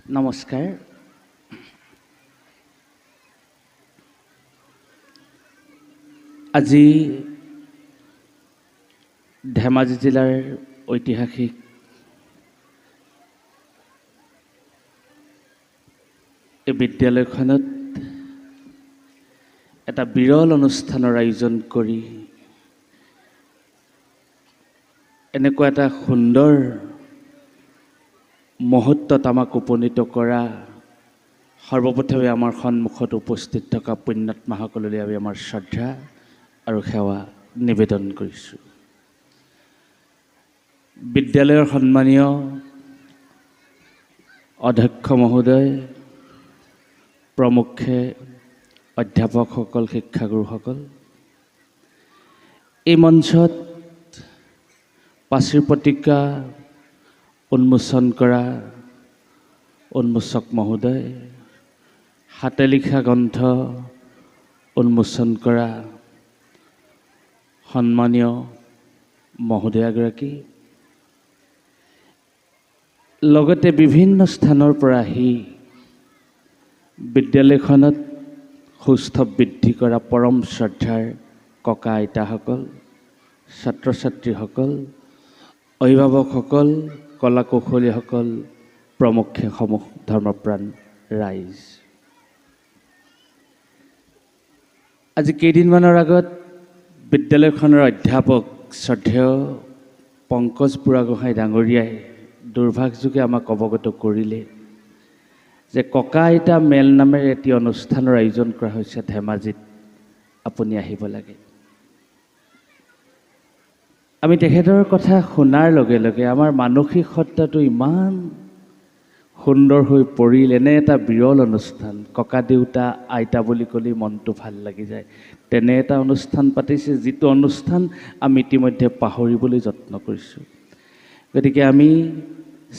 নমস্কাৰ। আজি ধেমাজি জিলাৰ ঐতিহাসিক এই বিদ্যালয়খনত এটা বিৰল অনুষ্ঠানৰ আয়োজন কৰি এনেকুৱা এটা সুন্দৰ মুহূৰ্তত আমাক উপনীত কৰা সৰ্বপ্ৰথমে আমাৰ সন্মুখত উপস্থিত থকা পুণ্যাত্মাসকললৈ আমি আমাৰ শ্ৰদ্ধা আৰু সেৱা নিবেদন কৰিছোঁ। বিদ্যালয়ৰ সন্মানীয় অধ্যক্ষ মহোদয়, প্ৰমুখ্যে অধ্যাপকসকল, শিক্ষাগুৰুসকল, এই মঞ্চত পাচিৰ পত্ৰিকা উন্মোচন কৰা উন্মোচক মহোদয়, হাতে লিখা গ্ৰন্থ উন্মোচন কৰা সন্মানীয় মহোদয়াগৰাকী, লগতে বিভিন্ন স্থানৰ পৰা আহি বিদ্যালয়খনত সুস্থ বৃদ্ধি কৰা পৰম শ্ৰদ্ধাৰ ককা আইতাসকল, ছাত্ৰ ছাত্ৰীসকল, অভিভাৱকসকল, কলা কৌশলীসকল, প্ৰমুখ্যে সমূহ ধৰ্মপ্ৰাণ ৰাইজ। আজি কেইদিনমানৰ আগত বিদ্যালয়খনৰ অধ্যাপক শ্ৰদ্ধেয় পংকজ বুঢ়াগোহাঁই ডাঙৰীয়াই দুৰ্ভাগ্যযোগে আমাক অৱগত কৰিলে যে ককা আইতা মেল নামেৰে এটি অনুষ্ঠানৰ আয়োজন কৰা হৈছে ধেমাজিত, আপুনি আহিব লাগে। আমি তেখেতৰ কথা শুনাৰ লগে লগে আমাৰ মানসিক সত্তাটো ইমান সুন্দৰ হৈ পৰিল। এনে এটা বিৰল অনুষ্ঠান, ককা দেউতা আইতা বুলি ক'লেই মনটো ভাল লাগি যায়। তেনে এটা অনুষ্ঠান পাতিছে, যিটো অনুষ্ঠান আমি ইতিমধ্যে পাহৰিবলৈ যত্ন কৰিছোঁ। গতিকে আমি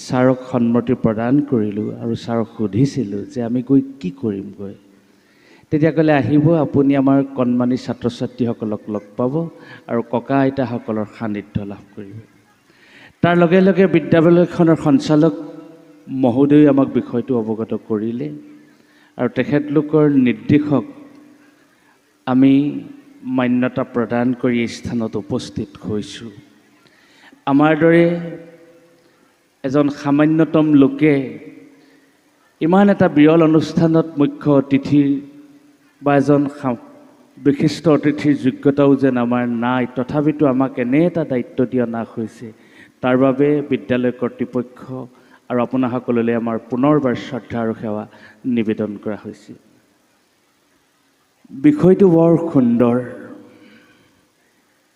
ছাৰক সন্মতি প্ৰদান কৰিলোঁ আৰু ছাৰক সুধিছিলোঁ যে আমি গৈ কি কৰিমগৈ। তেতিয়া ক'লে, আহিব আপুনি আমাৰ কণমানি ছাত্ৰ ছাত্ৰীসকলক লগ পাব আৰু ককা আইতাসকলৰ সান্নিধ্য লাভ কৰিব। তাৰ লগে লগে বিদ্যালয়খনৰ সঞ্চালক মহোদয়ে আমাক বিষয়টো অৱগত কৰিলে আৰু তেখেতলোকৰ নিৰ্দেশক আমি মান্যতা প্ৰদান কৰি এই স্থানত উপস্থিত হৈছোঁ। আমাৰ দৰে এজন সামান্যতম লোকে ইমান এটা বিৰল অনুষ্ঠানত মুখ্য অতিথি বা এজন বিশিষ্ট অতিথিৰ যোগ্যতাও যেন আমাৰ নাই, তথাপিতো আমাক এনে এটা দায়িত্ব দিয়া অনা হৈছে। তাৰ বাবে বিদ্যালয় কৰ্তৃপক্ষ আৰু আপোনাসকললৈ আমাৰ পুনৰবাৰ শ্ৰদ্ধা আৰু সেৱা নিবেদন কৰা হৈছে। বিষয়টো বৰ সুন্দৰ।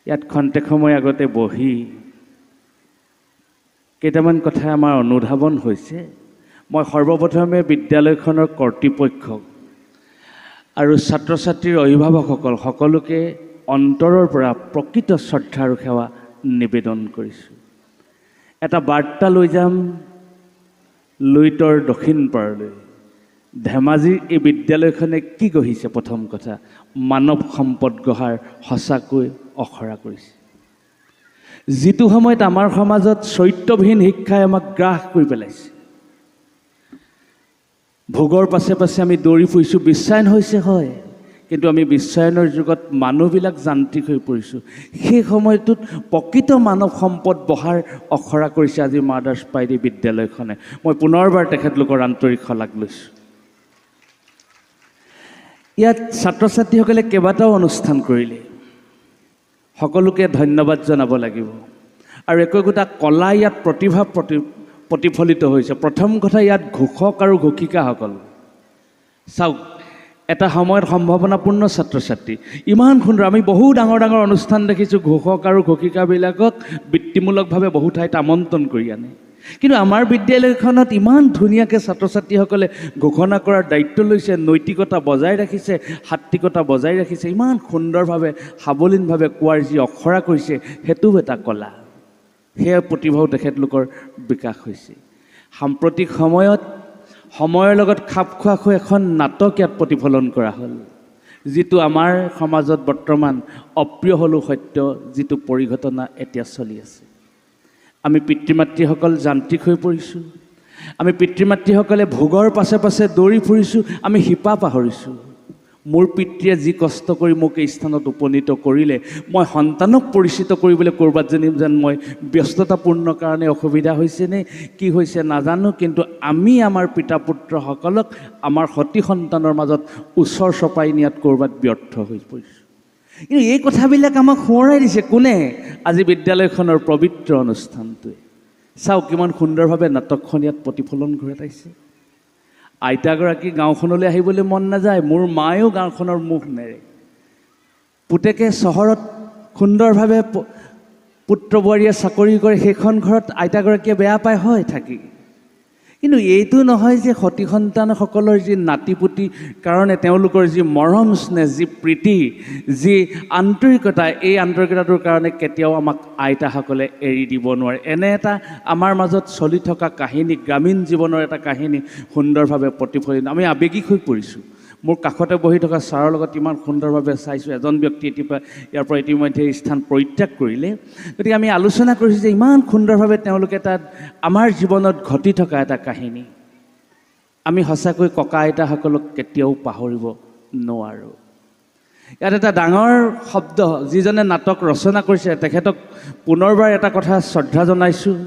ইয়াত খন্তেক সময় আগতে বহি কেইটামান কথা আমাৰ অনুধাৱন হৈছে। মই সৰ্বপ্ৰথমে বিদ্যালয়খনৰ কৰ্তৃপক্ষক আৰু ছাত্ৰ ছাত্ৰীৰ অভিভাৱকসকল সকলোকে অন্তৰৰ পৰা প্ৰকৃত শ্ৰদ্ধা আৰু সেৱা নিবেদন কৰিছোঁ। এটা বাৰ্তা লৈ যাম লুইতৰ দক্ষিণ পাৰলৈ। ধেমাজিৰ এই বিদ্যালয়খনে কি গঢ়িছে? প্ৰথম কথা, মানৱ সম্পদ গঢ়াৰ সঁচাকৈ অখৰা কৰিছে। যিটো সময়ত আমাৰ সমাজত চৰিত্ৰবিহীন শিক্ষাই আমাক গ্ৰাস কৰি পেলাইছে, ভোগৰ পাছে পাছে আমি দৌৰি ফুৰিছোঁ। বিশ্বায়ন হৈছে হয়, কিন্তু আমি বিশ্বায়নৰ যুগত মানুহবিলাক যান্ত্ৰিক হৈ পৰিছোঁ। সেই সময়টোত প্ৰকৃত মানৱ সম্পদ বঢ়াৰ অখৰা কৰিছে আজি মাদাৰ্ছ পাইৰী বিদ্যালয়খনে। মই পুনৰবাৰ তেখেতলোকৰ আন্তৰিক শলাগ লৈছোঁ। ইয়াত ছাত্ৰ ছাত্ৰীসকলে কেইবাটাও অনুষ্ঠান কৰিলে, সকলোকে ধন্যবাদ জনাব লাগিব। আৰু একোটা কলা ইয়াত প্ৰতিভা প্ৰতিফলিত হৈছে। প্ৰথম কথা, ইয়াত ঘোষক আৰু ঘোষিকাসকল চাওক, এটা সময়ত সম্ভাৱনাপূৰ্ণ ছাত্ৰ ছাত্ৰী ইমান সুন্দৰ। আমি বহু ডাঙৰ ডাঙৰ অনুষ্ঠান দেখিছোঁ, ঘোষক আৰু ঘোষিকাবিলাকক বৃত্তিমূলকভাৱে বহু ঠাইত আমন্ত্ৰণ কৰি আনে, কিন্তু আমাৰ বিদ্যালয়খনত ইমান ধুনীয়াকৈ ছাত্ৰ ছাত্ৰীসকলে ঘোষণা কৰাৰ দায়িত্ব লৈছে, নৈতিকতা বজাই ৰাখিছে, সাত্বিকতা বজাই ৰাখিছে, ইমান সুন্দৰভাৱে সাৱলীনভাৱে কোৱাৰ যি অখৰা কৰিছে, সেইটোও এটা কলা। সেয়া প্ৰতিভাও তেখেতলোকৰ বিকাশ হৈছে। সাম্প্ৰতিক সময়ত সময়ৰ লগত খাপ খোৱাকৈ এখন নাটক ইয়াত প্ৰতিফলন কৰা হ'ল, যিটো আমাৰ সমাজত বৰ্তমান অপ্ৰিয় হ'লেও সত্য, যিটো পৰিঘটনা এতিয়া চলি আছে। আমি পিতৃ মাতৃসকল যান্ত্ৰিক হৈ পৰিছোঁ। আমি পিতৃ মাতৃসকলে ভোগৰ পাছে পাছে দৌৰি ফুৰিছোঁ, আমি শিপা পাহৰিছোঁ। মোৰ পিতৃয়ে যি কষ্ট কৰি মোক এই স্থানত উপনীত কৰিলে, মই সন্তানক পৰিচিত কৰিবলৈ ক'ৰবাত যেন মই ব্যস্ততাপূৰ্ণ কাৰণে অসুবিধা হৈছেনে কি হৈছে নাজানো, কিন্তু আমি আমাৰ পিতা পুত্ৰসকলক আমাৰ সতি সন্তানৰ মাজত ওচৰ চপাই নিয়াত ক'ৰবাত ব্যৰ্থ হৈ পৰিছোঁ। কিন্তু এই কথাবিলাক আমাক সোঁৱৰাই দিছে কোনে? আজি বিদ্যালয়খনৰ পবিত্ৰ অনুষ্ঠানটোৱে। চাওক কিমান সুন্দৰভাৱে নাটকখন ইয়াত প্ৰতিফলন ঘটাইছে। আইতাগৰাকী গাঁওখনলৈ আহিবলৈ মন নাযায়, মোৰ মায়েও গাঁওখনৰ মুখ নেৰে। পুতেকে চহৰত সুন্দৰভাৱে পুত্ৰ বোৱাৰীয়ে চাকৰি কৰে, সেইখন ঘৰত আইতাগৰাকীয়ে বেয়া পায় হয় থাকি। কিন্তু এইটো নহয় যে সতি সন্তানসকলৰ যি নাতিপুতিৰ কাৰণে তেওঁলোকৰ যি মৰম স্নেহ, যি প্ৰীতি, যি আন্তৰিকতা, এই আন্তৰিকতাটোৰ কাৰণে কেতিয়াও আমাক আইতাসকলে এৰি দিব নোৱাৰে। এনে এটা আমাৰ মাজত চলি থকা কাহিনী, গ্ৰামীণ জীৱনৰ এটা কাহিনী সুন্দৰভাৱে প্ৰতিফলিত। আমি আৱেগিক হৈ পৰিছোঁ। মোৰ কাষতে বহি থকা ছাৰৰ লগত ইমান সুন্দৰভাৱে চাইছোঁ। এজন ব্যক্তি ইয়াৰ পৰা ইতিমধ্যে স্থান পৰিত্যাগ কৰিলে। গতিকে আমি আলোচনা কৰিছোঁ যে ইমান সুন্দৰভাৱে তেওঁলোকে তাত আমাৰ জীৱনত ঘটি থকা এটা কাহিনী আমি সঁচাকৈ ককা আইতাসকলক কেতিয়াও পাহৰিব নোৱাৰোঁ। ইয়াত এটা ডাঙৰ শব্দ, যিজনে নাটক ৰচনা কৰিছে তেখেতক পুনৰবাৰ এটা কথা শ্ৰদ্ধা জনাইছোঁ।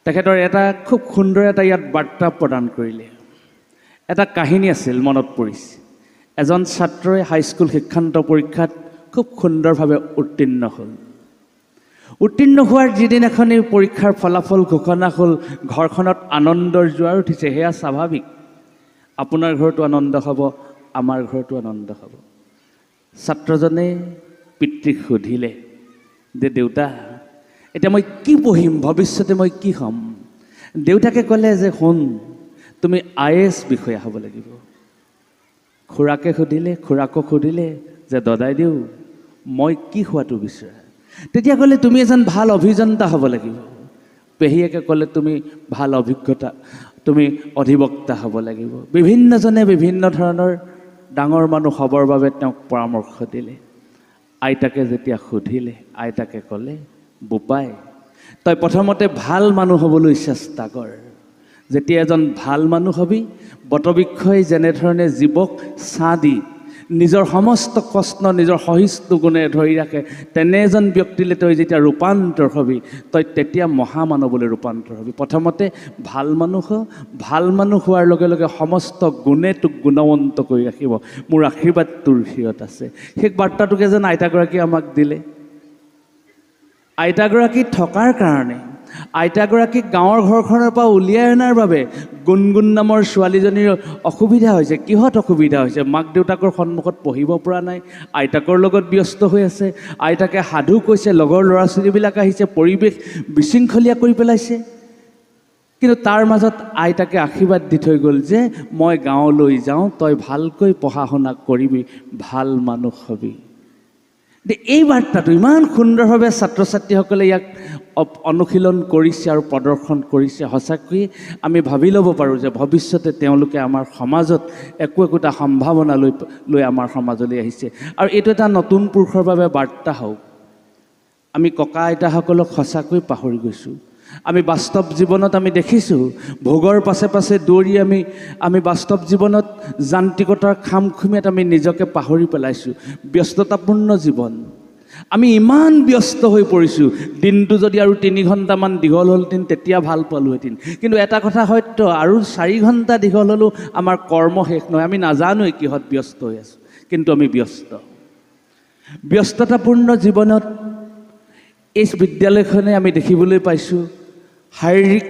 তেখেতৰ এটা খুব সুন্দৰ এটা ইয়াত বাৰ্তা প্ৰদান কৰিলে। এটা কাহিনী আছিল মনত পৰিছে। এজন ছাত্ৰই হাইস্কুল শিক্ষান্ত পৰীক্ষাত খুব সুন্দৰভাৱে উত্তীৰ্ণ হ'ল। উত্তীৰ্ণ হোৱাৰ যিদিনাখনি পৰীক্ষাৰ ফলাফল ঘোষণা হ'ল, ঘৰখনত আনন্দৰ জোৱাৰ উঠিছে। সেয়া স্বাভাৱিক। আপোনাৰ ঘৰতো আনন্দ হ'ব, আমাৰ ঘৰতো আনন্দ হ'ব। ছাত্ৰজনে পিতৃক সুধিলে যে দেউতা, এতিয়া মই কি পঢ়িম, ভৱিষ্যতে মই কি হ'ম? দেউতাকে ক'লে যে শুন, তুমি IAS বিষয়া হ'ব লাগিব। খুৰাকক সুধিলে যে দদাইদেউ, মই কি হোৱাটো বিচাৰা? তেতিয়া ক'লে তুমি এজন ভাল অভিযন্তা হ'ব লাগিব। পেহীয়েকে ক'লে তুমি ভাল তুমি অধিবক্তা হ'ব লাগিব। বিভিন্নজনে বিভিন্ন ধৰণৰ ডাঙৰ মানুহ হ'বৰ বাবে তেওঁক পৰামৰ্শ দিলে। আইতাকে যেতিয়া সুধিলে, আইতাকে ক'লে বোপাই, তই প্ৰথমতে ভাল মানুহ হ'বলৈ চেষ্টা কৰ। যেতিয়া এজন ভাল মানুহ হবি, বটবৃক্ষই যেনেধৰণে জীৱক ছাঁ দি নিজৰ সমস্ত কষ্ট নিজৰ সহিষ্ণু গুণে ধৰি ৰাখে, তেনে এজন ব্যক্তিলৈ তই যেতিয়া ৰূপান্তৰ হবি, তই তেতিয়া মহামানৱলৈ ৰূপান্তৰ হবি। প্ৰথমতে ভাল মানুহ হোৱাৰ লগে লগে সমস্ত গুণে তোক গুণৱন্ত কৰি ৰাখিব। মোৰ আশীৰ্বাদ তোৰ শিৰত আছে। সেই বাৰ্তাটোকে যেন আইতাগৰাকীয়ে আমাক দিলে। আইতাগৰাকী থকাৰ কাৰণে, আইতাগৰাকীক গাঁৱৰ ঘৰখনৰ পৰা উলিয়াই অনাৰ বাবে গুণগুণ নামৰ ছোৱালীজনীৰ অসুবিধা হৈছে। কিহত অসুবিধা হৈছে? মাক দেউতাকৰ সন্মুখত পঢ়িব পৰা নাই, আইতাকৰ লগত ব্যস্ত হৈ আছে। আইতাকে সাধু কৈছে, লগৰ ল'ৰা ছোৱালীবিলাক আহিছে, পৰিৱেশ বিশৃংখলীয়া কৰি পেলাইছে। কিন্তু তাৰ মাজত আইতাকে আশীৰ্বাদ দি থৈ গ'ল যে মই গাঁৱলৈ যাওঁ, তই ভালকৈ পঢ়া শুনা কৰিবি, ভাল মানুহ হবি। এই বাৰ্তাটো ইমান সুন্দৰভাৱে ছাত্ৰ ছাত্ৰীসকলে ইয়াক অনুশীলন কৰিছে আৰু প্ৰদৰ্শন কৰিছে। সঁচাকৈয়ে আমি ভাবি ল'ব পাৰোঁ যে ভৱিষ্যতে তেওঁলোকে আমাৰ সমাজত একোটা সম্ভাৱনা লৈ আমাৰ সমাজলৈ আহিছে। আৰু এইটো এটা নতুন পুৰুষৰ বাবে বাৰ্তা হওক। আমি ককা আইতাসকলক সঁচাকৈ পাহৰি গৈছোঁ। আমি বাস্তৱ জীৱনত আমি দেখিছোঁ, ভোগৰ পাছে পাছে দৌৰি আমি বাস্তৱ জীৱনত যান্ত্ৰিকতাৰ খামখুমিয়াত আমি নিজকে পাহৰি পেলাইছোঁ। ব্যস্ততাপূৰ্ণ জীৱন, আমি ইমান ব্যস্ত হৈ পৰিছোঁ। দিনটো যদি আৰু 3 ঘণ্টামান দীঘল হ'লহেঁতেন তেতিয়া ভাল পালোহেঁতেন। কিন্তু এটা কথা সত্য, আৰু 4 ঘণ্টা দীঘল হ'লেও আমাৰ কৰ্ম শেষ নহয়। আমি নাজানোৱেই কিহত ব্যস্ত হৈ আছোঁ, কিন্তু আমি ব্যস্ততাপূৰ্ণ জীৱনত এই বিদ্যালয়খনে আমি দেখিবলৈ পাইছোঁ শাৰীৰিক,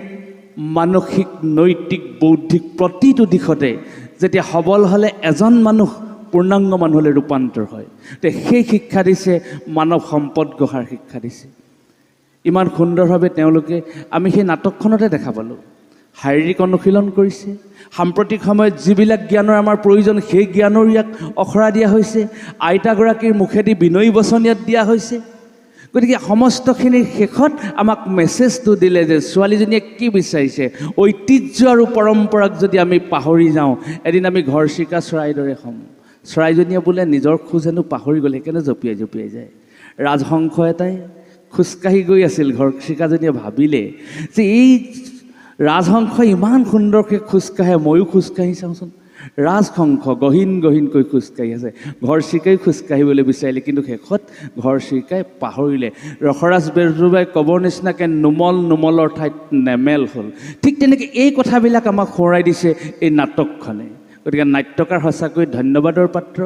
মানসিক, নৈতিক, বৌদ্ধিক প্ৰতিটো দিশতে যেতিয়া সবল হ'লে এজন মানুহ পূৰ্ণাংগ মানুহলৈ ৰূপান্তৰ হয়। সেই শিক্ষা দিছে, মানৱ সম্পদ গঢ়াৰ শিক্ষা দিছে। ইমান সুন্দৰভাৱে তেওঁলোকে, আমি সেই নাটকখনতে দেখা পালোঁ, শাৰীৰিক অনুশীলন কৰিছে। সাম্প্ৰতিক সময়ত যিবিলাক জ্ঞানৰ আমাৰ প্ৰয়োজন, সেই জ্ঞানৰ ইয়াক অখৰা দিয়া হৈছে। আইতাগৰাকীৰ মুখেদি বিনয়ী বচন ইয়াত দিয়া হৈছে। গতিকে সমস্তখিনিৰ শেষত আমাক মেছেজটো দিলে যে ছোৱালীজনীয়ে কি বিচাৰিছে, ঐতিহ্য আৰু পৰম্পৰাক যদি আমি পাহৰি যাওঁ, এদিন আমি ঘৰচিকা চৰাইৰ দৰে হ'ম। চৰাইজনীয়ে বোলে নিজৰ খোজ হেনো পাহৰি গ'ল, সেইকাৰণে জঁপিয়াই যায়। ৰাজহংস এটাই খোজকাঢ়ি গৈ আছিল। ঘৰচিকাজনীয়ে ভাবিলে যে এই ৰাজহংস ইমান সুন্দৰকৈ খোজকাঢ়ে, ময়ো খোজকাঢ়ি চাওঁচোন। ৰাজহংস গহীন গহীনকৈ খোজকাঢ়ি আছে। ঘৰচিৰিকাই খোজকাঢ়িবলৈ বিচাৰিলে, কিন্তু শেষত ঘৰচিৰিকাই পাহৰিলে। ৰসৰাজ বেজবৰুৱাই ক'বৰ নিচিনাকৈ নোমল নোমলৰ ঠাইত নেমেল হ'ল। ঠিক তেনেকৈ এই কথাবিলাক আমাক সোঁৱৰাই দিছে এই নাটকখনে। গতিকে নাট্যকাৰ সঁচাকৈ ধন্যবাদৰ পাত্ৰ,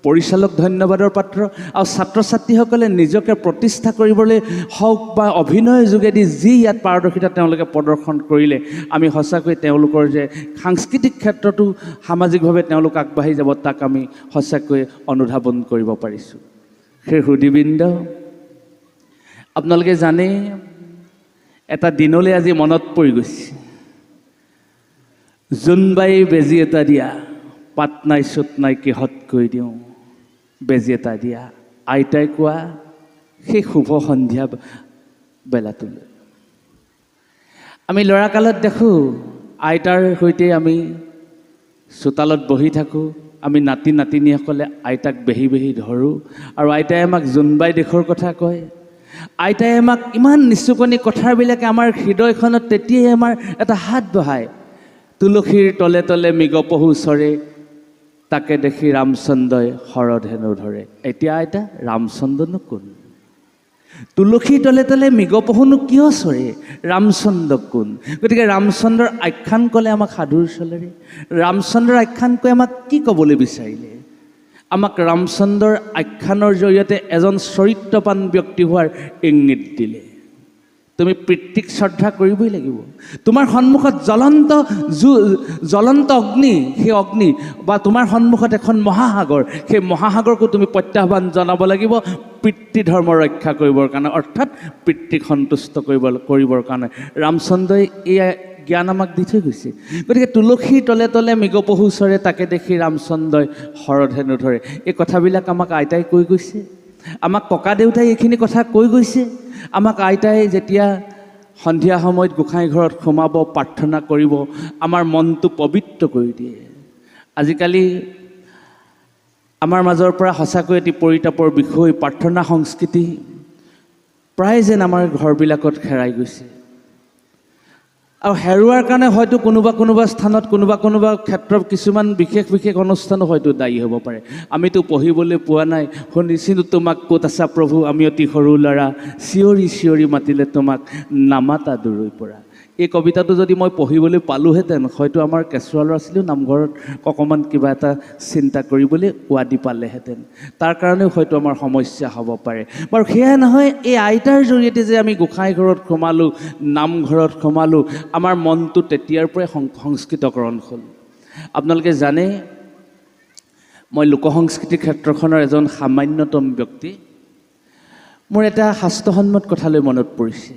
পৰিচালক ধন্যবাদৰ পাত্ৰ, আৰু ছাত্ৰ ছাত্ৰীসকলে নিজকে প্ৰতিষ্ঠা কৰিবলৈ হওক বা অভিনয়ৰ যোগেদি যি ইয়াত পাৰদৰ্শিতা তেওঁলোকে প্ৰদৰ্শন কৰিলে, আমি সঁচাকৈ তেওঁলোকৰ যে সাংস্কৃতিক ক্ষেত্ৰতো সামাজিকভাৱে তেওঁলোক আগবাঢ়ি যাব, তাক আমি সঁচাকৈ অনুধাৱন কৰিব পাৰিছোঁ। সেই সুধীবৃন্দ, আপোনালোকে জানে এটা দিনলৈ আজি মনত পৰি গৈছে। জোনবাই বেজী এটা দিয়া, পাত নাই চুট নাই কিহত কৈ দিওঁ বেজী এটা দিয়া, আইতাই কোৱা সেই শুভ সন্ধিয়া বেলাটোলৈ। আমি ল'ৰাকালত দেখোঁ আইতাৰ সৈতে আমি চোতালত বহি থাকোঁ, আমি নাতি নাতিনীসকলে আইতাক বেহি বেহি ধৰোঁ, আৰু আইতাই আমাক জোনবাই দেশৰ কথা কয়। আইতাই আমাক ইমান নিচুকনি কথাবিলাকে আমাৰ হৃদয়খনত তেতিয়াই আমাৰ এটা হাত বহায়। তুলসীৰ তলে তলে মৃগপহু চৰে, তাকে দেখি ৰামচন্দ্ৰই শৰধেনু ধৰে। এতিয়া আইতা ৰামচন্দ্ৰনো কোন? তুলসীৰ তলে তলে মৃগপহুনো কিয় চৰে? ৰামচন্দ্ৰ কোন? গতিকে ৰামচন্দ্ৰৰ আখ্যান ক'লে আমাক সাধুৰ চলেৰে। ৰামচন্দ্ৰৰ আখ্যান কৈ আমাক কি ক'বলৈ বিচাৰিলে? আমাক ৰামচন্দ্ৰৰ আখ্যানৰ জৰিয়তে এজন চৰিত্ৰৱান ব্যক্তি হোৱাৰ ইংগিত দিলে। তুমি পিতৃক শ্ৰদ্ধা কৰিবই লাগিব। তোমাৰ সন্মুখত জ্বলন্ত অগ্নি, সেই অগ্নি, বা তোমাৰ সন্মুখত এখন মহাসাগৰ, সেই মহাসাগৰকো তুমি প্ৰত্যাহ্বান জনাব লাগিব পিতৃ ধৰ্ম ৰক্ষা কৰিবৰ কাৰণে, অৰ্থাৎ পিতৃক সন্তুষ্ট কৰিবৰ কাৰণে। ৰামচন্দ্ৰই এই জ্ঞান আমাক দি থৈ গৈছে। গতিকে তুলসীৰ তলে তলে মৃগপহু চৰে, তাকে দেখি ৰামচন্দ্ৰই শৰধেনু ধৰে, এই কথাবিলাক আমাক আইতাই কৈ গৈছে, আমাক ককা দেউতাই এইখিনি কথা কৈ গৈছে। আমাক আইতাই যেতিয়া সন্ধিয়া সময়ত গোসাঁই ঘৰত সোমাব, প্ৰাৰ্থনা কৰিব, আমাৰ মনটো পবিত্ৰ কৰি দিয়ে। আজিকালি আমাৰ মাজৰ পৰা সঁচাকৈ এটি পৰিতাপৰ বিষয়, প্ৰাৰ্থনা সংস্কৃতি প্ৰায় যেন আমাৰ ঘৰবিলাকত হেৰাই গৈছে। আৰু হেৰুৱাৰ কাৰণে হয়তো কোনোবা স্থানত কোনোবা ক্ষেত্ৰত কিছুমান বিশেষ অনুষ্ঠানো হয়তো দায়ী হ'ব পাৰে। আমিতো পঢ়িবলৈ পোৱা নাই। শুনিছিলোঁ তোমাক ক'ত আছা প্ৰভু, আমি অতি সৰু ল'ৰা, চিঞৰি চিঞৰি মাতিলে তোমাক নামাতা দূৰৈৰ পৰা। এই কবিতাটো যদি মই পঢ়িবলৈ পালোহেঁতেন, হয়তো আমাৰ কেঁচুৱা ল'ৰা ছোৱালীও নামঘৰত অকণমান কিবা এটা চিন্তা কৰিবলৈ ৱাদি পালেহেঁতেন। তাৰ কাৰণেও হয়তো আমাৰ সমস্যা হ'ব পাৰে। বাৰু সেয়া নহয়, এই আইতাৰ জৰিয়তে যে আমি গোসাঁই ঘৰত সোমালোঁ, নামঘৰত সোমালোঁ, আমাৰ মনটো তেতিয়াৰ পৰাই সংস্কৃতকৰণ হ'ল। আপোনালোকে জানে, মই লোকসংস্কৃতিৰ ক্ষেত্ৰখনৰ এজন সামান্যতম ব্যক্তি। মোৰ এটা শাস্ত্ৰসন্মত কথালৈ মনত পৰিছে।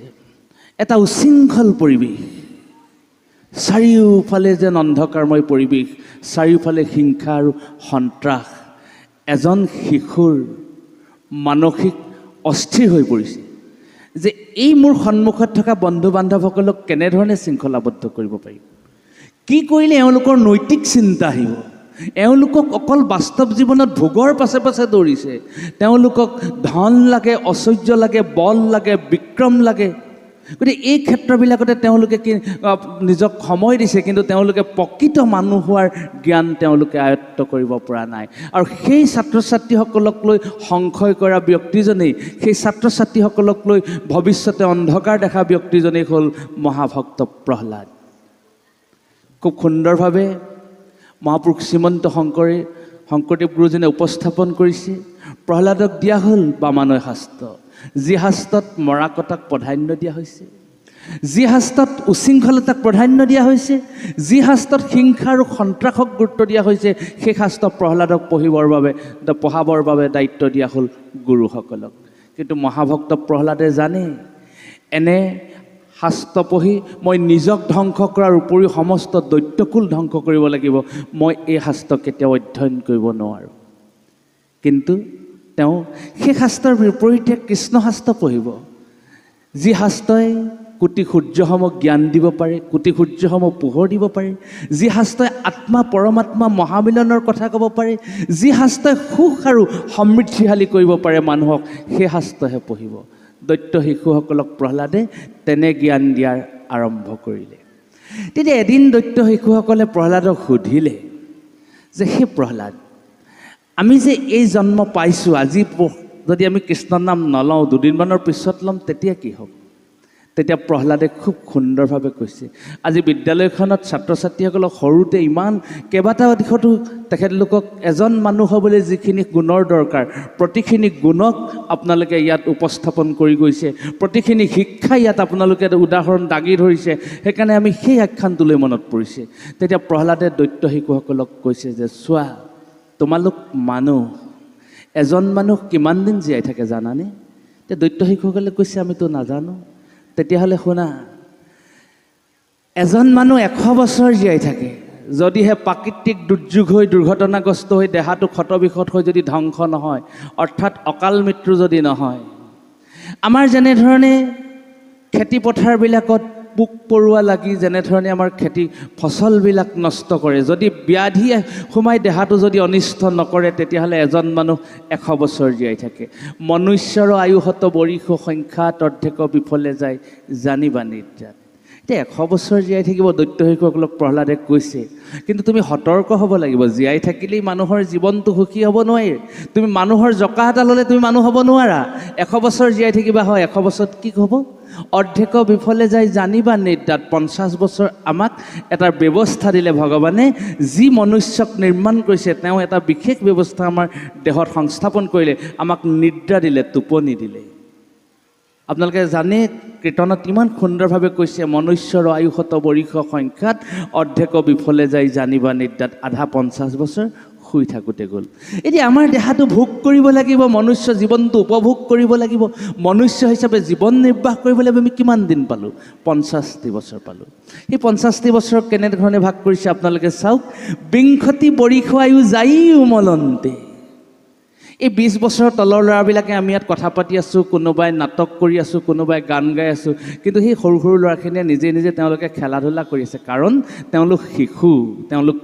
এটা উশৃংখল পৰিৱেশ, চাৰিওফালে যেন অন্ধকাৰময় পৰিৱেশ, চাৰিওফালে হিংসা আৰু সন্ত্ৰাস। এজন শিশুৰ মানসিক অস্থিৰ হৈ পৰিছে যে এই মোৰ সন্মুখত থকা বন্ধু বান্ধৱসকলক কেনেধৰণে শৃংখলাবদ্ধ কৰিব পাৰিম, কি কৰিলে এওঁলোকৰ নৈতিক চিন্তা আহিব। এওঁলোকক অকল বাস্তৱ জীৱনত ভোগৰ পাছে পাছে দৌৰিছে। তেওঁলোকক ধন লাগে, ঐশ্বৰ্য লাগে, বল লাগে, বিক্ৰম লাগে। গতিকে এই ক্ষেত্ৰবিলাকতে তেওঁলোকে নিজক সময় দিছে, কিন্তু তেওঁলোকে প্ৰকৃত মানুহ হোৱাৰ জ্ঞান তেওঁলোকে আয়ত্ব কৰিব পৰা নাই। আৰু সেই ছাত্ৰ ছাত্ৰীসকলক লৈ সংশয় কৰা ব্যক্তিজনেই, সেই ছাত্ৰ ছাত্ৰীসকলক লৈ ভৱিষ্যতে অন্ধকাৰ দেখা ব্যক্তিজনেই হ'ল মহাভক্ত প্ৰহ্লাদ। খুব সুন্দৰভাৱে মহাপুৰুষ শ্ৰীমন্ত শংকৰদেৱ গুৰুজনে উপস্থাপন কৰিছে। প্ৰহ্লাদক দিয়া হ'ল বামানয় শাস্ত্ৰ, যি শাস্ত্ৰত মৰা কটাক প্ৰাধান্য দিয়া হৈছে, যি শাস্ত্ৰত উশৃংখলতাক প্ৰাধান্য দিয়া হৈছে, যি শাস্ত্ৰত হিংসা আৰু সন্ত্ৰাসক গুৰুত্ব দিয়া হৈছে, সেই শাস্ত্ৰ প্ৰহ্লাদক পঢ়াবৰ বাবে দায়িত্ব দিয়া হ'ল গুৰুসকলক। কিন্তু মহাভক্ত প্ৰহ্লাদে জানে, এনে শাস্ত্ৰ পঢ়ি মই নিজক ধ্বংস কৰাৰ উপৰিও সমস্ত দৈত্যকুল ধ্বংস কৰিব লাগিব, মই এই শাস্ত্ৰ কেতিয়াও অধ্যয়ন কৰিব নোৱাৰোঁ। কিন্তু তেওঁ সেই শাস্ত্ৰৰ বিপৰীতে কৃষ্ণ শাস্ত্ৰ পঢ়িব, যি শাস্ত্ৰই কোটি সূৰ্যসমূহ জ্ঞান দিব পাৰে, কোটি সূৰ্যসমূহ পোহৰ দিব পাৰে, যি শাস্ত্ৰই আত্মা পৰমাত্মা মহামিলনৰ কথা ক'ব পাৰে, যি শাস্ত্ৰই সুখ আৰু সমৃদ্ধিশালী কৰিব পাৰে মানুহক, সেই শাস্ত্ৰহে পঢ়িব। দৈত্য শিশুসকলক প্ৰহ্লাদে তেনে জ্ঞান দিয়াৰ আৰম্ভ কৰিলে। তেতিয়া এদিন দৈত্য শিশুসকলে প্ৰহ্লাদক সুধিলে যে সেই প্ৰহ্লাদ, আমি যে এই জন্ম পাইছোঁ, আজি যদি আমি কৃষ্ণৰ নাম নলওঁ, দুদিনমানৰ পিছত ল'ম, তেতিয়া কি হ'ব? তেতিয়া প্ৰহ্লাদে খুব সুন্দৰভাৱে কৈছে, আজি বিদ্যালয়খনত ছাত্ৰ ছাত্ৰীসকলক সৰুতে ইমান কেইবাটাও দিশতো তেখেতলোকক এজন মানুহ হ'বলৈ যিখিনি গুণৰ দৰকাৰ, প্ৰতিখিনি গুণক আপোনালোকে ইয়াত উপস্থাপন কৰি গৈছে, প্ৰতিখিনি শিক্ষা ইয়াত আপোনালোকে উদাহৰণ দাঙি ধৰিছে। সেইকাৰণে আমি সেই আখ্যানটোলৈ মনত পৰিছে। তেতিয়া প্ৰহ্লাদে দৈত্য শিশুসকলক কৈছে যে চোৱা, তোমালোক মানুহ, এজন মানুহ কিমান দিন জীয়াই থাকে জানানে? তেতিয়া দৈত্য শিশুসকলে কৈছে আমিতো নাজানো। তেতিয়াহ'লে শুনা, এজন মানুহ 100 বছৰ জীয়াই থাকে, যদিহে প্ৰাকৃতিক দুৰ্যোগ হৈ দুৰ্ঘটনাগ্ৰস্ত হৈ দেহাটো ক্ষতবিক্ষত হৈ যদি ধ্বংস নহয়, অৰ্থাৎ অকাল মৃত্যু যদি নহয়। আমাৰ যেনেধৰণে খেতিপথাৰবিলাকত পোক পৰুৱা লাগি যেনেধৰণে আমাৰ খেতি ফচলবিলাক নষ্ট কৰে, যদি ব্যাধি সোমাই দেহাটো যদি অনিষ্ট নকৰে, তেতিয়াহ'লে এজন মানুহ 100 বছৰ জীয়াই থাকে। মনুষ্যৰ আয়ুহত বৰিষ সংখ্যাত অৰ্ধেক বিফলে যায় জানিবা নিদ্ৰাত। এতিয়া 100 বছৰ জীয়াই থাকিব দৈত্য শিশুসকলক প্ৰহ্লাদে কৈছে, কিন্তু তুমি সতৰ্ক হ'ব লাগিব। জীয়াই থাকিলেই মানুহৰ জীৱনটো সুখী হ'ব নোৱাৰে। তুমি মানুহৰ জকা এটা ল'লে তুমি মানুহ হ'ব নোৱাৰা। 100 বছৰ জীয়াই থাকিবা হয়, 100 বছৰত কি হ'ব? অৰ্ধেক বিফলে যায় জানিবা নিদ্ৰাত। 50 বছৰ আমাক এটা ব্যৱস্থা দিলে ভগৱানে, যি মনুষ্যক নিৰ্মাণ কৰিছে তেওঁ এটা বিশেষ ব্যৱস্থা আমাৰ দেহত সংস্থাপন কৰিলে, আমাক নিদ্ৰা দিলে, টোপনি দিলে। আপোনালোকে জানে কীৰ্তনত ইমান সুন্দৰভাৱে কৈছে, মনুষ্যৰ আয়ুসত বৰিষ সংখ্যাত অৰ্ধেক বিফলে যায় জানিবা নিদ্ৰাত। আধা 50 বছৰ শুই থাকোঁতে গ'ল। এতিয়া আমাৰ দেহাটো ভোগ কৰিব লাগিব, মনুষ্য জীৱনটো উপভোগ কৰিব লাগিব, মনুষ্য হিচাপে জীৱন নিৰ্বাহ কৰিব লাগিব। আমি কিমান দিন পালোঁ? 50টি বছৰ পালোঁ। সেই 50টি বছৰক কেনেধৰণে ভাগ কৰিছে আপোনালোকে চাওক। বিংশতি বৰিষ আয়ু যাই উমলন্তে। এই 20 বছৰৰ তলৰ ল'ৰাবিলাকে আমি ইয়াত কথা পাতি আছোঁ, কোনোবাই নাটক কৰি আছোঁ, কোনোবাই গান গাই আছোঁ, কিন্তু সেই সৰু সৰু ল'ৰাখিনিয়ে নিজে নিজে তেওঁলোকে খেলা ধূলা কৰি আছে, কাৰণ তেওঁলোক শিশু, তেওঁলোক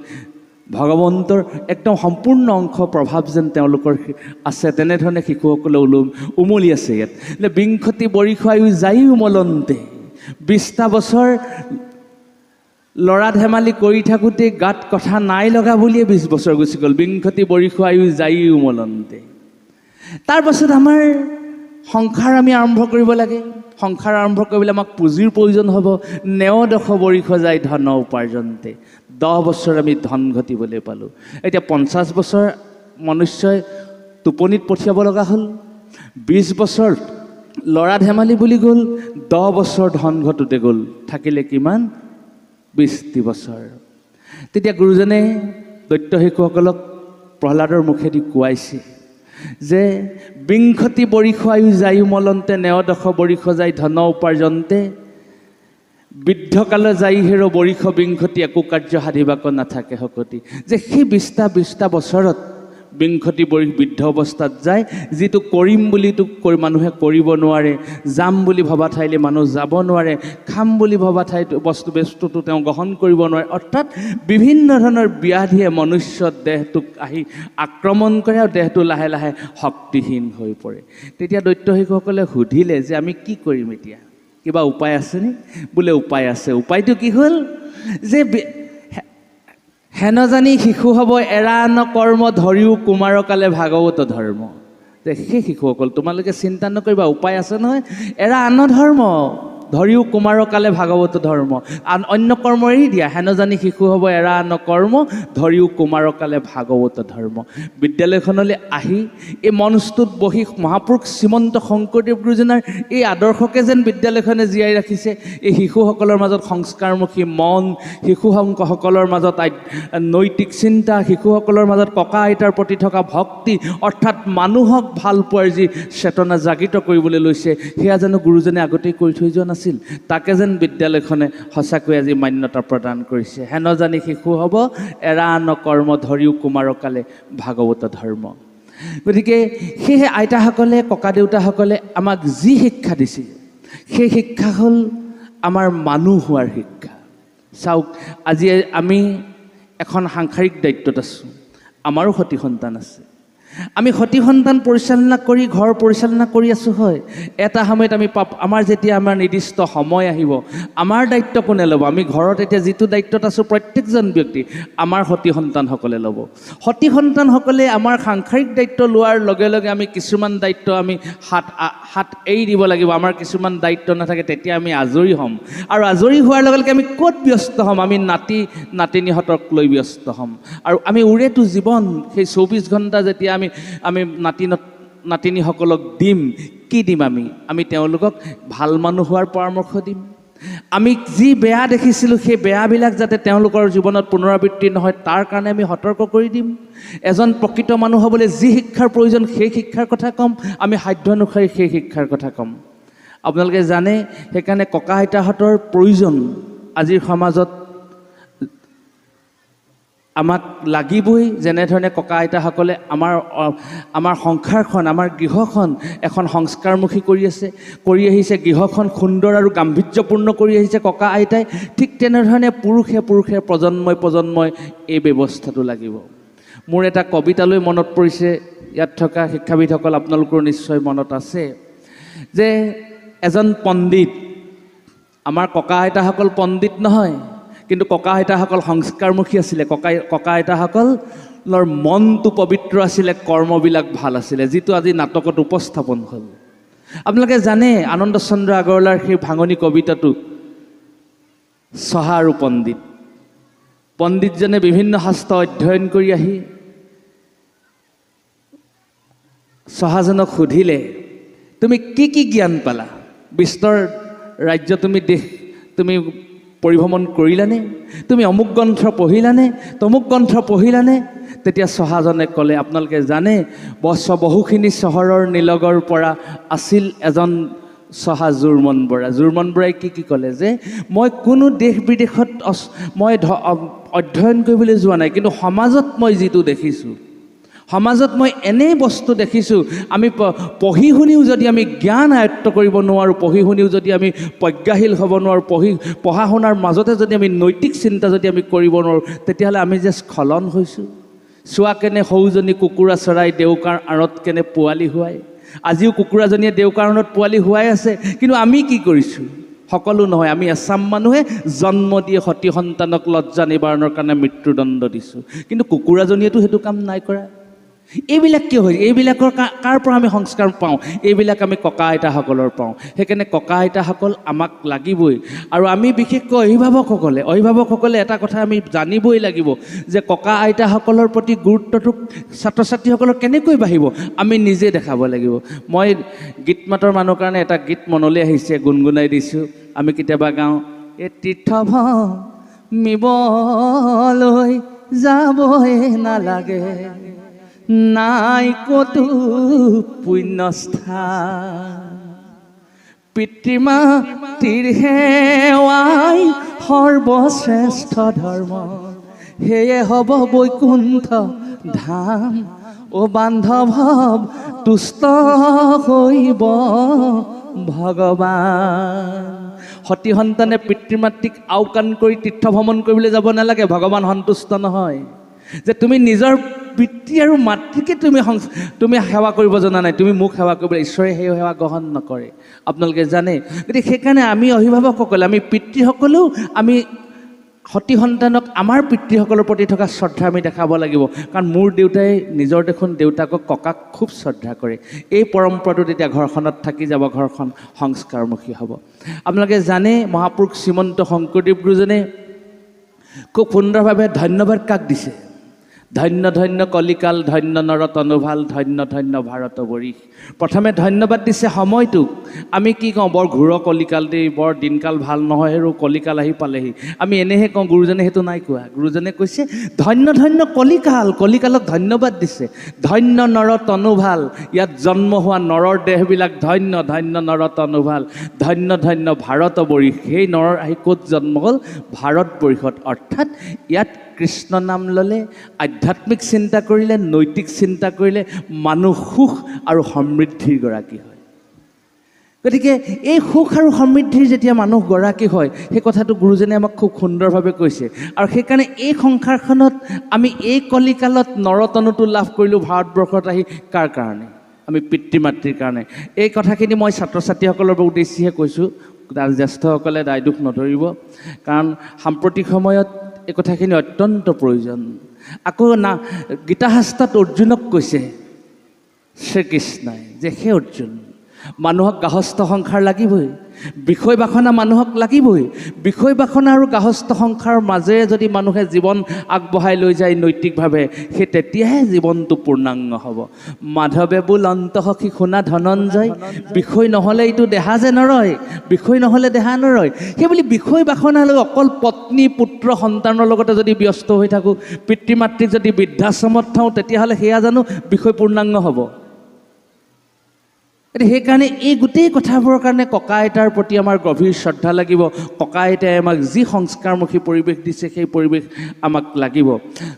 ভগৱন্তৰ একদম সম্পূৰ্ণ অংশ প্ৰভাৱ যেন তেওঁলোকৰ আছে। তেনেধৰণে শিশুসকলে উমলি আছে ইয়াত। বিংশতি বৰিষ আয়ু যাই উমলন্তে। 20টা বছৰ ল'ৰা ধেমালি কৰি থাকোঁতে গাত কথা নাই লগা বুলিয়ে 20 বছৰ গুচি গ'ল। বিংশতি বৰিষ আয়ু যাই উমলন্তে। তাৰপাছত আমাৰ সংসাৰ আমি আৰম্ভ কৰিব লাগে। সংসাৰ আৰম্ভ কৰিবলৈ আমাক পুঁজিৰ প্ৰয়োজন হ'ব। 9 বৰিষ যায় ধন উপাৰ্জনতে। 10 বছৰ আমি ধন ঘটিবলৈ পালোঁ। এতিয়া 50 বছৰ মনুষ্যই টোপনিত পঠিয়াব লগা হ'ল। 20 বছৰ ল'ৰা ধেমালি বুলি গ'ল, 10 বছৰ ধন ঘটোতে গ'ল। থাকিলে কিমান? 20টি বছৰ। তেতিয়া গুৰুজনে দৈত্য শিশুসকলক প্ৰহ্লাদৰ মুখেদি কোৱাইছে যে বিংশতি বৰিষ আয়ু যায় উমলন্তে, 9 বৰিষ যায় ধন উপাৰ্জনতে। বৃদ্ধকালে যাই হেৰ বৰিষ বিংশতি, একো কাৰ্য সাধিবাক নাথাকে শকতি। যে সেই 20টা বছৰত বিংশতি বৰিষ বৃদ্ধ অৱস্থাত যায়, যিটো কৰিম বুলিতো মানুহে কৰিব নোৱাৰে, যাম বুলি ভবা ঠাইলৈ মানুহ যাব নোৱাৰে, খাম বুলি ভবা ঠাইত বস্তুটো তেওঁ গ্ৰহণ কৰিব নোৱাৰে। অৰ্থাৎ বিভিন্ন ধৰণৰ ব্যাধিয়ে মনুষ্য দেহটোক আহি আক্ৰমণ কৰে আৰু দেহটো লাহে লাহে শক্তিহীন হৈ পৰে। তেতিয়া দৈত্য শিশুসকলে সুধিলে যে আমি কি কৰিম এতিয়া? কিবা উপায় আছেনে? বোলে উপায় আছে। উপায়টো কি হ'ল? যে হেন জানি শিশু হ'ব এৰা আন কৰ্ম, ধৰিও কুমাৰকালে ভাগৱত ধৰ্ম। যে সেই শিশুসকল তোমালোকে চিন্তা নকৰিবা, উপায় আছে নহয়। এৰা আন ধৰ্ম, ধৰিও কুমাৰকালে ভাগৱত ধৰ্ম। অন্য কৰ্ম এৰি দিয়া। হেন জানি শিশু হ'ব এৰা আন কৰ্ম, ধৰিও কুমাৰকালে ভাগৱত ধৰ্ম। বিদ্যালয়খনলৈ আহি এই মঞ্চটোত বহি মহাপুৰুষ শ্ৰীমন্ত শংকৰদেৱ গুৰুজনাৰ এই আদৰ্শকে যেন বিদ্যালয়খনে জীয়াই ৰাখিছে। এই শিশুসকলৰ মাজত সংস্কাৰমুখী মন, শিশুসকলৰ মাজত নৈতিক চিন্তা, শিশুসকলৰ মাজত ককা আইতাৰ প্ৰতি থকা ভক্তি, অৰ্থাৎ মানুহক ভাল পোৱাৰ যি চেতনা জাগৃত কৰিবলৈ লৈছে, সেয়া জানো গুৰুজনে আগতেই কৰি থৈ যোৱা নাছিল? তাকে যেন বিদ্যালয়খনে সঁচাকৈ আজি মান্যতা প্ৰদান কৰিছে। হেন জানি শিশু হ'ব এৰা আন কৰ্ম, ধৰিও কুমাৰকালে ভাগৱত ধৰ্ম। গতিকে সেয়েহে আইতাসকলে, ককা দেউতাসকলে আমাক যি শিক্ষা দিছিল, সেই শিক্ষা হ'ল আমাৰ মানুহ হোৱাৰ শিক্ষা। চাওক, আজি আমি এখন সাংসাৰিক দায়িত্বত আছোঁ। আমাৰো সতি সন্তান আছে। আমি সতি সন্তান পৰিচালনা কৰি ঘৰ পৰিচালনা কৰি আছোঁ হয়, এটা সময়ত আমি আমাৰ যেতিয়া আমাৰ নিৰ্দিষ্ট সময় আহিব, আমাৰ দায়িত্ব কোনে ল'ব? আমি ঘৰত এতিয়া যিটো দায়িত্বত আছোঁ প্ৰত্যেকজন ব্যক্তি আমাৰ সতি সন্তানসকলে ল'ব। সতি সন্তানসকলে আমাৰ সাংসাৰিক দায়িত্ব লোৱাৰ লগে লগে আমি কিছুমান দায়িত্ব আমি হাত এৰি দিব লাগিব। আমাৰ কিছুমান দায়িত্ব নাথাকে, তেতিয়া আমি আজৰি হ'ম। আৰু আজৰি হোৱাৰ লগে লগে আমি ক'ত ব্যস্ত হ'ম? আমি নাতিনীহঁতক লৈ ব্যস্ত হ'ম। আৰু আমি উৰেটো জীৱন, সেই 24 ঘণ্টা যেতিয়া আমি নাতিনীসকলক দিম, কি দিম? আমি তেওঁলোকক ভাল মানুহ হোৱাৰ পৰামৰ্শ দিম। আমি যি বেয়া দেখিছিলোঁ সেই বেয়াবিলাক যাতে তেওঁলোকৰ জীৱনত পুনৰাবৃত্তি নহয় তাৰ কাৰণে আমি সতৰ্ক কৰি দিম। এজন প্ৰকৃত মানুহ হ'বলৈ যি শিক্ষাৰ প্ৰয়োজন সেই শিক্ষাৰ কথা ক'ম, আমি সাধ্য অনুসৰি সেই শিক্ষাৰ কথা ক'ম। আপোনালোকে জানে, সেইকাৰণে ককা আইতাহঁতৰ প্ৰয়োজন আজিৰ সমাজত আমাক লাগিবই। যেনেধৰণে ককা আইতাসকলে আমাৰ সংসাৰখন, আমাৰ গৃহখন এখন সংস্কাৰমুখী কৰি আহিছে, গৃহখন সুন্দৰ আৰু গাম্ভীৰ্যপূৰ্ণ কৰি আহিছে ককা আইতাই, ঠিক তেনেধৰণে পুৰুষে প্ৰজন্মই এই ব্যৱস্থাটো লাগিব। মোৰ এটা কবিতালৈ মনত পৰিছে, ইয়াত থকা শিক্ষাবিদসকল আপোনালোকৰ নিশ্চয় মনত আছে, যে এজন পণ্ডিত, আমাৰ ককা আইতাসকল পণ্ডিত নহয়, কিন্তু ককা আইতাসকল সংস্কাৰমুখী আছিলে। ককা আইতাসকলৰ মনটো পবিত্ৰ আছিলে, কৰ্মবিলাক ভাল আছিলে, যিটো আজি নাটকত উপস্থাপন হ'ল। আপোনালোকে জানে আনন্দ চন্দ্ৰ আগৰৱালাৰ সেই ভাঙনি কবিতাটো, চহা আৰু পণ্ডিতজনে বিভিন্ন শাস্ত্ৰ অধ্যয়ন কৰি আহি চহাজনক সুধিলে, তুমি কি জ্ঞান পালা? বিস্তৰ ৰাজ্য তুমি পৰিভ্ৰমণ কৰিলানে? তুমি অমুক গ্ৰন্থ পঢ়িলানে? তমুক গ্ৰন্থ পঢ়িলানে? তেতিয়া চহাজনে ক'লে, আপোনালোকে জানে বহুখিনি চহৰৰ নিলগৰ পৰা আছিল এজন চহা জোৰমন বৰাই কি ক'লে, যে মই কোনো দেশ বিদেশত মই অধ্যয়ন কৰিবলৈ যোৱা নাই, কিন্তু সমাজত মই যিটো দেখিছোঁ, সমাজত মই এনেই বস্তু দেখিছোঁ, আমি পঢ়ি শুনিও যদি আমি জ্ঞান আয়ত্ত কৰিব নোৱাৰোঁ, পঢ়ি শুনিও যদি আমি প্ৰজ্ঞাশীল হ'ব নোৱাৰোঁ, পঢ়া শুনাৰ মাজতে যদি আমি নৈতিক চিন্তা যদি আমি কৰিব নোৱাৰোঁ, তেতিয়াহ'লে আমি যে স্খলন হৈছোঁ। চোৱা কেনে সৰুজনী কুকুৰা চৰাই দেউকাৰ আঁৰত কেনে পোৱালি হোৱায়। আজিও কুকুৰাজনীয়ে দেউকাৰ আঁৰত পোৱালি হোৱাই আছে, কিন্তু আমি কি কৰিছোঁ? সকলো নহয়, আমি এচাম মানুহে জন্ম দিয়ে সতি সন্তানক লজ্জা নিবাৰণৰ কাৰণে মৃত্যুদণ্ড দিছোঁ, কিন্তু কুকুৰাজনীয়েতো সেইটো কাম নাই কৰা। এইবিলাক কিয় হয়? এইবিলাকৰ কাৰ পৰা আমি সংস্কাৰ পাওঁ? এইবিলাক আমি ককা আইতাসকলৰ পাওঁ। সেইকাৰণে ককা আইতাসকল আমাক লাগিবই। আৰু আমি বিশেষকৈ অভিভাৱকসকলে এটা কথা আমি জানিবই লাগিব, যে ককা আইতাসকলৰ প্ৰতি গুৰুত্বটো ছাত্ৰ ছাত্ৰীসকলৰ কেনেকৈ বাঢ়িব, আমি নিজে দেখাব লাগিব। মই গীত মাতৰ মানুহৰ কাৰণে এটা গীত মনলৈ আহিছে, গুণগুণাই দিছোঁ। আমি কেতিয়াবা গাওঁ, এই তীৰ্থভূমিলৈ যাবই নালাগে, নাই কতো পুণ্যস্থান, পিতৃ-মাতৃৰ সেৱাই সৰ্বশ্ৰেষ্ঠ ধৰ্ম, সেয়ে হ'ব বৈকুণ্ঠ ধাম, বান্ধৱ তুষ্ট হৈব ভগৱান। সতি সন্তানে পিতৃ মাতৃক আওকাণ কৰি তীৰ্থ ভ্ৰমণ কৰিবলৈ যাব নালাগে, ভগৱান সন্তুষ্ট নহয়। যে তুমি নিজৰ পিতৃ আৰু মাতৃকে তুমি সেৱা কৰিব জনা নাই, তুমি মোক সেৱা কৰিবলৈ, ঈশ্বৰে সেই সেৱা গ্ৰহণ নকৰে। আপোনালোকে জানে। গতিকে সেইকাৰণে আমি অভিভাৱকসকলে, আমি পিতৃসকলেও আমি সতি সন্তানক আমাৰ পিতৃসকলৰ প্ৰতি থকা শ্ৰদ্ধা আমি দেখাব লাগিব। কাৰণ মোৰ দেউতাই নিজৰ দেখোন দেউতাকক ককাক খুব শ্ৰদ্ধা কৰে। এই পৰম্পৰাটো তেতিয়া ঘৰখনত থাকি যাব, ঘৰখন সংস্কাৰমুখী হ'ব। আপোনালোকে জানে মহাপুৰুষ শ্ৰীমন্ত শংকৰদেৱ গুৰুজনে খুব সুন্দৰভাৱে ধন্যবাদ কাক দিছে? ধন্য ধন্য কলিকাল, ধন্য নৰ তনুভাল, ধন্য ধন্য ভাৰতবৰ্ষ। প্ৰথমে ধন্যবাদ দিছে সময়টোক। আমি কি কওঁ, বৰ ঘূৰ কলিকাল দেই, বৰ দিনকাল ভাল নহয়, আৰু কলিকাল আহি পালেহি। আমি এনেহে কওঁ, গুৰুজনে সেইটো নাই কোৱা। গুৰুজনে কৈছে ধন্য ধন্য কলিকাল, কলিকালক ধন্যবাদ দিছে। ধন্য নৰ তনুভাল, ইয়াত জন্ম হোৱা নৰৰ দেহবিলাক ধন্য, ধন্য নৰ তনুভাল, ধন্য ধন্য ভাৰতবৰ্ষ। সেই নৰ আহি ক'ত জন্ম হ'ল? ভাৰতবৰ্ষত। অৰ্থাৎ ইয়াত কৃষ্ণ নাম ল'লে, আধ্যাত্মিক চিন্তা কৰিলে, নৈতিক চিন্তা কৰিলে মানুহ সুখ আৰু সমৃদ্ধিৰ গৰাকী হয়। গতিকে এই সুখ আৰু সমৃদ্ধিৰ যেতিয়া মানুহগৰাকী হয় সেই কথাটো গুৰুজনে আমাক খুব সুন্দৰভাৱে কৈছে আৰু সেইকাৰণে এই সংসাৰখনত আমি এই কলিকালত নৰতনুটো লাভ কৰিলোঁ ভাৰতবৰ্ষত আহি কাৰ কাৰণে আমি পিতৃ মাতৃৰ কাৰণে এই কথাখিনি মই ছাত্ৰ ছাত্ৰীসকলৰ উদ্দেশ্যেহে কৈছোঁ জ্যেষ্ঠসকলে দায় দুখ নধৰিব কাৰণ সাম্প্ৰতিক সময়ত এই কথাখিনি অত্যন্ত প্ৰয়োজন আকৌ না গীতাশাস্ত্ৰত অৰ্জুনক কৈছে শ্ৰীকৃষ্ণই যে সেই অৰ্জুন মানুহক গাহস্থ সংসাৰ লাগিবই বিষয় বাসনা মানুহক লাগিবই বিষয় বাসনা আৰু গাহস্থ সংসাৰৰ মাজেৰে যদি মানুহে জীৱন আগবঢ়াই লৈ যায় নৈতিকভাৱে সেই তেতিয়াহে জীৱনটো পূৰ্ণাংগ হ'ব মাধৱে বোল অন্তসখী শুনা ধনঞ্জয় বিষয় নহ'লে এইটো দেহা যে নৰয় বিষয় নহ'লে দেহা নৰয় সেইবুলি বিষয় বাসনালৈ অকল পত্নী পুত্ৰ সন্তানৰ লগতে যদি ব্যস্ত হৈ থাকোঁ পিতৃ মাতৃক যদি বৃদ্ধাশ্ৰমত থওঁ তেতিয়াহ'লে সেয়া জানো বিষয় পূৰ্ণাংগ হ'ব সেইকাৰণে এই গোটেই কথাবোৰৰ কাৰণে ককা আইতাৰ প্ৰতি আমাৰ গভীৰ শ্ৰদ্ধা লাগিব ককা আইতাই আমাক যি সংস্কাৰমুখী পৰিৱেশ দিছে সেই পৰিৱেশ আমাক লাগিব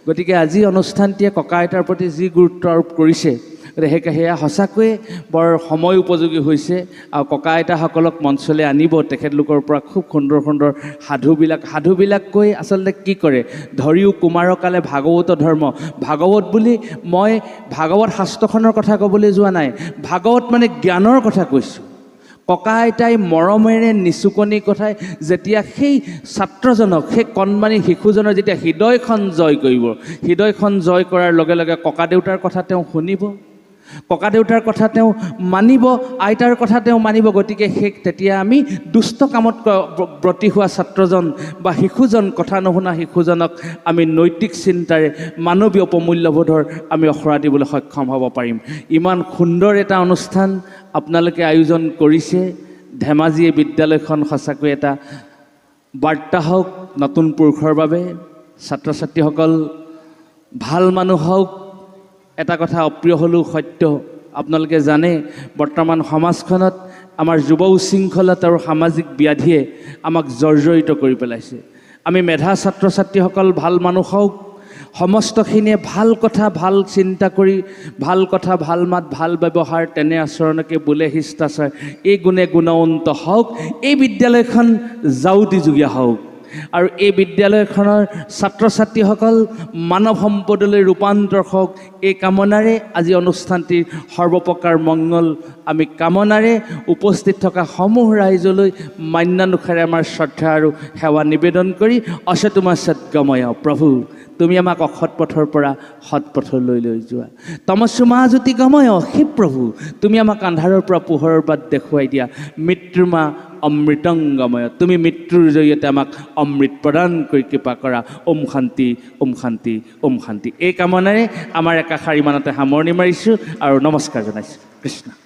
গতিকে আজি অনুষ্ঠানটিয়ে ককা আইতাৰ প্ৰতি যি গুৰুত্ব আৰোপ কৰিছে সেয়া সঁচাকৈয়ে বৰ সময় উপযোগী হৈছে আৰু ককা আইতাসকলক মঞ্চলৈ আনিব তেখেতলোকৰ পৰা খুব সুন্দৰ সুন্দৰ সাধুবিলাক কৈ আচলতে কি কৰে ধৰিও কুমাৰকালে ভাগৱত ধৰ্ম ভাগৱত বুলি মই ভাগৱত শাস্ত্ৰখনৰ কথা ক'বলৈ যোৱা নাই ভাগৱত মানে জ্ঞানৰ কথা কৈছোঁ ককা আইতাই মৰমেৰে নিচুকনি কথাই যেতিয়া সেই ছাত্ৰজনক সেই কণমানি শিশুজনৰ যেতিয়া হৃদয়খন জয় কৰিব হৃদয়খন জয় কৰাৰ লগে লগে ককা দেউতাৰ কথা তেওঁ শুনিব ককা দেউতাৰ কথা তেওঁ মানিব আইতাৰ কথা তেওঁ মানিব গতিকে সেই তেতিয়া আমি দুষ্ট কামত ব্ৰতী হোৱা ছাত্ৰজন বা শিশুজন কথা নুশুনা শিশুজনক আমি নৈতিক চিন্তাৰে মানৱীয় প্ৰমূল্যবোধৰ আমি আখৰা দিবলৈ সক্ষম হ'ব পাৰিম ইমান সুন্দৰ এটা অনুষ্ঠান আপোনালোকে আয়োজন কৰিছে ধেমাজি বিদ্যালয়খন সঁচাকৈ এটা বাৰ্তা হওক নতুন পুৰুষৰ বাবে ছাত্ৰ ছাত্ৰীসকল ভাল মানুহ হওক এটা কথা অপ্ৰিয় হ'লেও সত্য আপোনালোকে জানে বৰ্তমান সমাজখনত আমাৰ যুৱ উশৃংখলতা আৰু সামাজিক ব্যাধিয়ে আমাক জৰ্জৰিত কৰি পেলাইছে আমি মেধা ছাত্ৰ ছাত্ৰীসকল ভাল মানুহ হওক সমস্তখিনিয়ে ভাল কথা ভাল চিন্তা কৰি ভাল কথা ভাল মাত ভাল ব্যৱহাৰ তেনে আচৰণকে বোলে শিষ্টাচাৰ এই গুণে গুণৱন্ত হওক এই বিদ্যালয়খন যাউতিযুগীয়া হওক আৰু এই বিদ্যালয়খনৰ ছাত্ৰ ছাত্ৰীসকল মানৱ সম্পদলৈ ৰূপান্তৰ হওক এই কামনাৰে আজি অনুষ্ঠানটিৰ সৰ্বপ্ৰকাৰ মংগল আমি কামনাৰে উপস্থিত থকা সমূহ ৰাইজলৈ মান্যানুসাৰে আমাৰ শ্ৰদ্ধা আৰু সেৱা নিবেদন কৰি অসতোমা সদ্গময় প্ৰভু তুমি আমাক অসৎ পথৰ পৰা সৎ পথলৈ লৈ যোৱা তমস্যমা জ্যোতিগময় হে প্ৰভু তুমি আমাক আন্ধাৰৰ পৰা পোহৰৰ বাট দেখুৱাই দিয়া মৃত্যুমা অমৃতংগময় তুমি মৃত্যুৰ জৰিয়তে আমাক অমৃত প্ৰদান কৰি কৃপা কৰা ওম শান্তি ওম শান্তি ওম শান্তি এই কামনাৰে আমাৰ একাষাৰ ইমানতে সামৰণি মাৰিছোঁ আৰু নমস্কাৰ জনাইছোঁ কৃষ্ণ